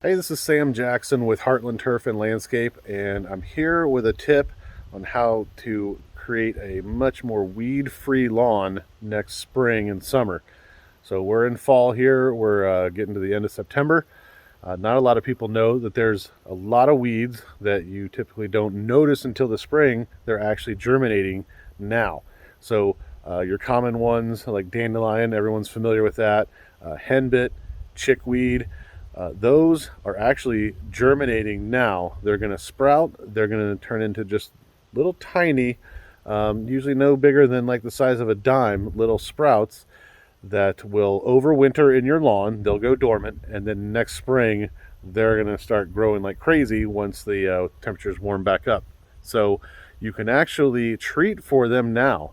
Hey, this is Sam Jackson with Heartland Turf and Landscape, and I'm here with a tip on how to create a much more weed-free lawn next spring and summer. So we're in fall here, we're getting to the end of September. Not a lot of people know that there's a lot of weeds that you typically don't notice until the spring. They're actually germinating now. So your common ones like dandelion, everyone's familiar with that, henbit, chickweed, those are actually germinating now. They're going to sprout. They're going to turn into just little tiny, usually no bigger than like the size of a dime, little sprouts that will overwinter in your lawn. They'll go dormant, and then next spring they're going to start growing like crazy once the temperatures warm back up. So you can actually treat for them now.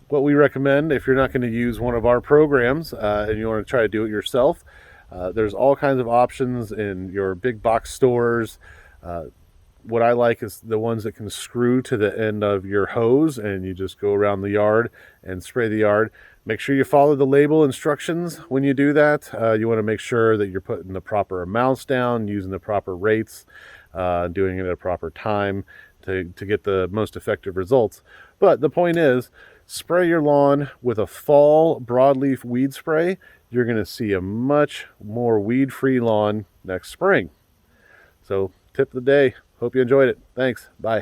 What we recommend, if you're not going to use one of our programs and you want to try to do it yourself, there's all kinds of options in your big box stores. What I like is the ones that can screw to the end of your hose, and you just go around the yard and spray the yard. Make sure you follow the label instructions when you do that. You want to make sure that you're putting the proper amounts down, using the proper rates, doing it at a proper time to get the most effective results. But the point is, spray your lawn with a fall broadleaf weed spray. You're going to see a much more weed-free lawn next spring. So, tip of the day. Hope you enjoyed it. Thanks. Bye.